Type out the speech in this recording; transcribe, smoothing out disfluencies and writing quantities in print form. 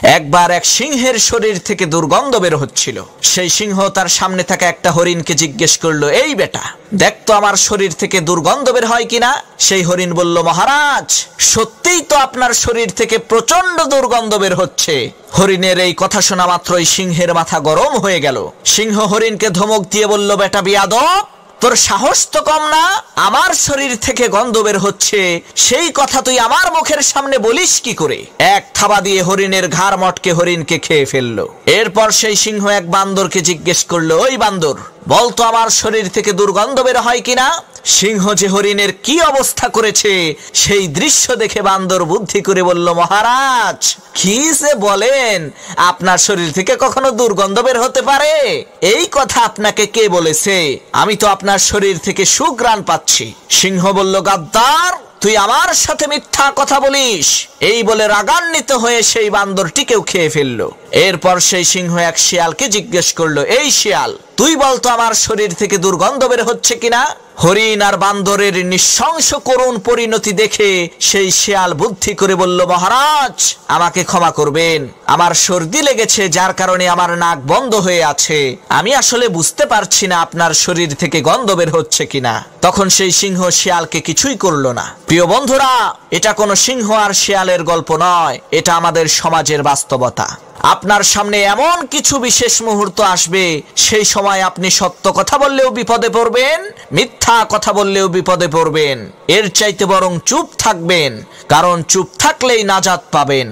একবার এক সিংহের শরীর থেকে দুর্গন্ধ বের হচ্ছিল। সেই সিংহ তার সামনে থাকা একটা হরিণকে জিজ্ঞেস করলো, এই বেটা, দেখ তো আমার শরীর থেকে দুর্গন্ধ বের হয় কিনা। সেই হরিণ বলল, মহারাজ, সত্যিই তো আপনার শরীর থেকে প্রচন্ড দুর্গন্ধ বের হচ্ছে। হরিণের এই কথা শোনা মাত্রই সিংহের মাথা গরম হয়ে গেল। সিংহ হরিণকে ধমক দিয়ে বলল, বেটা বিয়াদব, তোর সাহস তো কম না, আমার শরীর থেকে গন্ধ বের হচ্ছে, সেই কথা তুই আমার মুখের সামনে বলিস কি করে। এক থাবা দিয়ে হরিণের ঘাড় মটকে হরিণকে খেয়ে ফেললো। এরপর সেই সিংহ এক বান্দরকে জিজ্ঞেস করলো, ওই বান্দর, বলতো আমার শরীর থেকে দুর্গন্ধ বের হয় কিনা। সিংহ যে হরিণের কি অবস্থা করেছে সেই দৃশ্য দেখে বান্দর বুদ্ধি করে বলল, মহারাজ, কি যে বলেন, আপনার শরীর থেকে কখনো দুর্গন্ধ বের হতে পারে? এই কথা আপনাকে কে বলেছে? আমি তো আপনার শরীর থেকে সুঘ্রাণ পাচ্ছি। সিংহ বলল, গাদ্দার, তুই আমার সাথে মিথ্যা কথা বলিস। এই বলে রাগান্বিত হয়ে সেই বান্দরটিকেও খেয়ে ফেললো। এরপর সেই সিংহ এক শিয়ালকে জিজ্ঞেস করলো, এই শিয়াল, তুই বলতো আমার শরীর থেকে দুর্গন্ধ বের হচ্ছে কিনা। হরিণ আর বান্দরের নৃশংস করুণ পরিণতি দেখে সেই শিয়াল বুদ্ধি করে বলল, মহারাজ, আমাকে ক্ষমা করবেন, আমার সর্দি লেগেছে, যার কারণে আমার নাক বন্ধ হয়ে আছে, আমি আসলে বুঝতে পারছি না আপনার শরীর থেকে গন্ধ বের হচ্ছে কিনা। তখন সেই সিংহ শিয়ালকে কিছুই করলো না। প্রিয় বন্ধুরা, এটা কোনো সিংহ আর শিয়ালের গল্প নয়, এটা আমাদের সমাজের বাস্তবতা। আপনার সামনে এমন কিছু বিশেষ মুহূর্ত আসবে, সেই সময় আপনি সত্য কথা বললেও বিপদে পড়বেন, মিথ্যা কথা বললেও বিপদে পড়বেন। এর চাইতে বরং চুপ থাকবেন, কারণ চুপ থাকলেই নাজাত পাবেন।